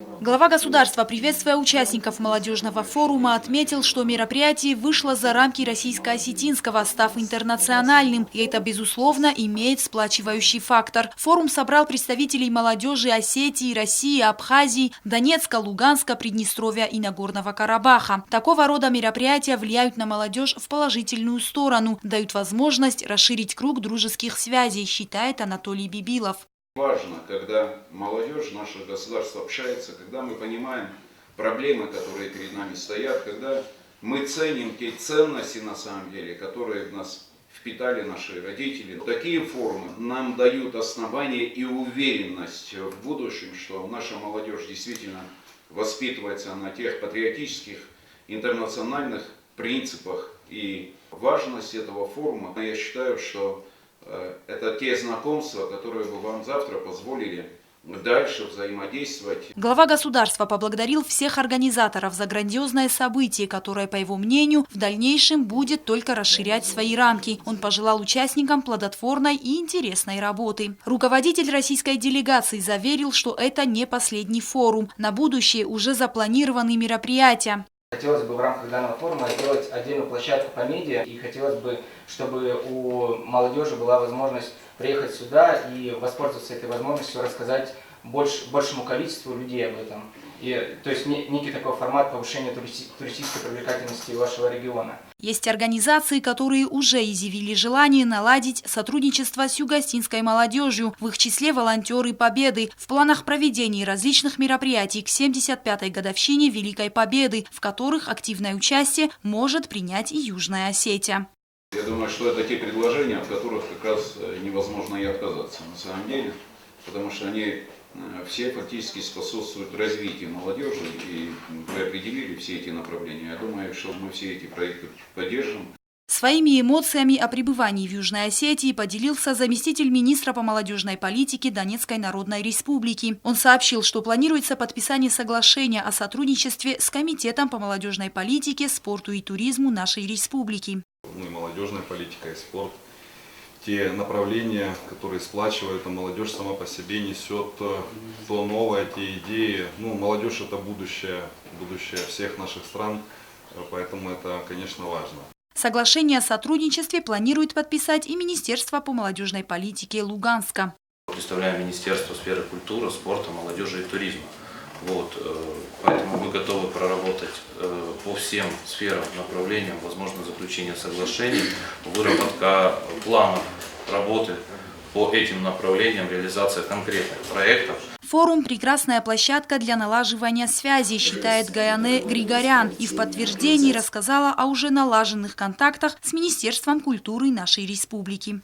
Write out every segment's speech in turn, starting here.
Глава государства, приветствуя участников молодежного форума, отметил, что мероприятие вышло за рамки российско-осетинского, став интернациональным, и это, безусловно, имеет сплачивающий фактор. Форум собрал представителей молодежи Осетии, России, Абхазии, Донецка, Луганска, Приднестровья и Нагорного Карабаха. Такого рода мероприятия влияют на молодежь в положительную сторону, дают возможность расширить круг дружеских связей, считает Анатолий Бибилов. Важно, когда молодежь нашего государства общается, когда мы понимаем проблемы, которые перед нами стоят, когда мы ценим те ценности, на самом деле, которые в нас впитали наши родители. Такие форумы нам дают основание и уверенность в будущем, что наша молодежь действительно воспитывается на тех патриотических, интернациональных принципах. И важность этого форума, я считаю, что это те знакомства, которые бы вам завтра позволили дальше взаимодействовать. Глава государства поблагодарил всех организаторов за грандиозное событие, которое, по его мнению, в дальнейшем будет только расширять свои рамки. Он пожелал участникам плодотворной и интересной работы. Руководитель российской делегации заверил, что это не последний форум. На будущее уже запланированы мероприятия. Хотелось бы в рамках данного форума сделать отдельную площадку по медиа, и хотелось бы, чтобы у молодежи была возможность приехать сюда и воспользоваться этой возможностью, рассказать большему количеству людей об этом. То есть некий такой формат повышения туристической привлекательности вашего региона. Есть организации, которые уже изъявили желание наладить сотрудничество с юго-осетинской молодежью, в их числе волонтеры Победы. В планах проведения различных мероприятий к 75-й годовщине Великой Победы, в которых активное участие может принять и Южная Осетия. Я думаю, что это те предложения, от которых как раз невозможно и отказаться на самом деле, потому что они все фактически способствуют развитию молодежи, и мы определили все эти направления. Я думаю, что мы все эти проекты поддержим. Своими эмоциями о пребывании в Южной Осетии поделился заместитель министра по молодежной политике Донецкой Народной Республики. Он сообщил, что планируется подписание соглашения о сотрудничестве с Комитетом по молодежной политике, спорту и туризму нашей республики. И молодежная политика, и спорт. Те направления, которые сплачивают, а молодежь сама по себе несет то новое, те идеи. Молодежь – это будущее всех наших стран, поэтому это, конечно, важно. Соглашение о сотрудничестве планирует подписать и Министерство по молодежной политике Луганска. Представляем Министерство сферы культуры, спорта, молодежи и туризма. Поэтому мы готовы проработать по всем сферам, направлениям, возможно заключение соглашений, выработка планов работы по этим направлениям, реализация конкретных проектов. Форум – прекрасная площадка для налаживания связей, считает Гаяне Григорян, и в подтверждении рассказала о уже налаженных контактах с Министерством культуры нашей республики.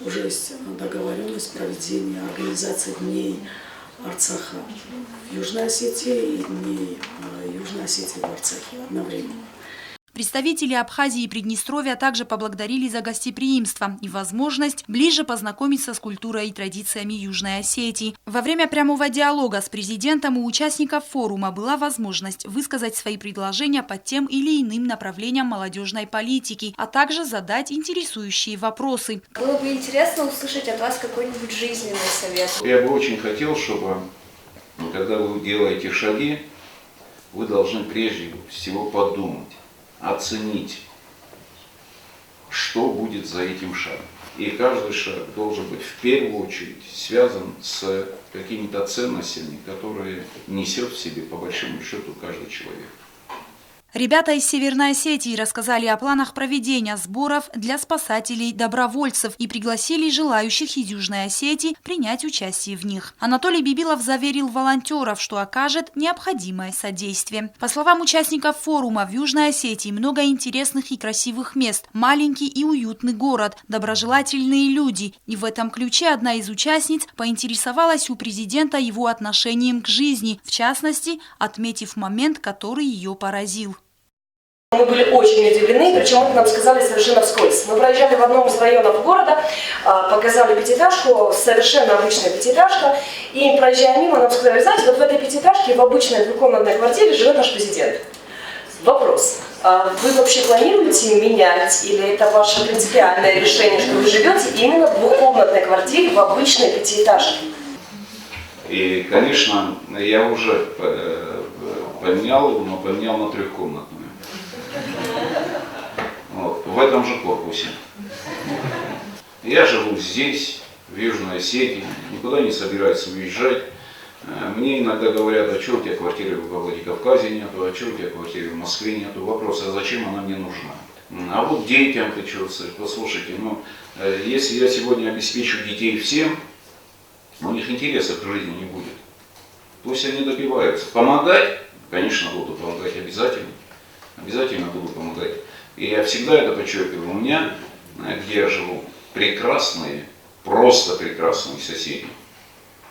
Уже есть договоренность проведения организации дней Арцаха в Южной Осетии и дней Южной Осетии в Арцахе одновременно. Представители Абхазии и Приднестровья также поблагодарили за гостеприимство и возможность ближе познакомиться с культурой и традициями Южной Осетии. Во время прямого диалога с президентом у участников форума была возможность высказать свои предложения по тем или иным направлениям молодежной политики, а также задать интересующие вопросы. Было бы интересно услышать от вас какой-нибудь жизненный совет. Я бы очень хотел, чтобы, когда вы делаете шаги, вы должны прежде всего подумать, оценить, что будет за этим шагом. И каждый шаг должен быть в первую очередь связан с какими-то ценностями, которые несет в себе по большому счету каждый человек. Ребята из Северной Осетии рассказали о планах проведения сборов для спасателей-добровольцев и пригласили желающих из Южной Осетии принять участие в них. Анатолий Бибилов заверил волонтеров, что окажет необходимое содействие. По словам участников форума, в Южной Осетии много интересных и красивых мест, маленький и уютный город, доброжелательные люди. И в этом ключе одна из участниц поинтересовалась у президента его отношением к жизни, в частности, отметив момент, который ее поразил. Мы были очень удивлены, причем это нам сказали совершенно вскользь. Мы проезжали в одном из районов города, показали пятиэтажку, совершенно обычная пятиэтажка, и проезжая мимо, нам сказали, знаете, вот в этой пятиэтажке в обычной двухкомнатной квартире живет наш президент. Вопрос. Вы вообще планируете менять, или это ваше принципиальное решение, что вы живете именно в двухкомнатной квартире в обычной пятиэтажке? И, конечно, я уже поменял его, но поменял на трехкомнатную. Вот, в этом же корпусе. Я живу здесь, в Южной Осетии, никуда не собираюсь уезжать. Мне иногда говорят, а что у тебя квартиры во Владикавказе нету, а что у тебя квартиры в Москве нету. Вопрос, а зачем она мне нужна? А вот детям ты что, послушайте, если я сегодня обеспечу детей всем, у них интереса к жизни не будет. Пусть они добиваются. Помогать, конечно, буду помогать обязательно. Обязательно буду помогать. И я всегда это подчеркиваю. У меня, где я живу, прекрасные, просто прекрасные соседи.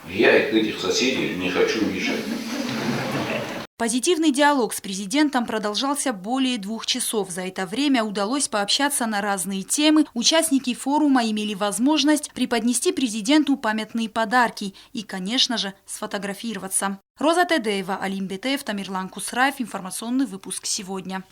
Я этих соседей не хочу мешать. Позитивный диалог с президентом продолжался более 2 часов. За это время удалось пообщаться на разные темы. Участники форума имели возможность преподнести президенту памятные подарки и, конечно же, сфотографироваться. Роза Тедеева, Алим Бетеев, Тамерлан Кусраев. Информационный выпуск сегодня.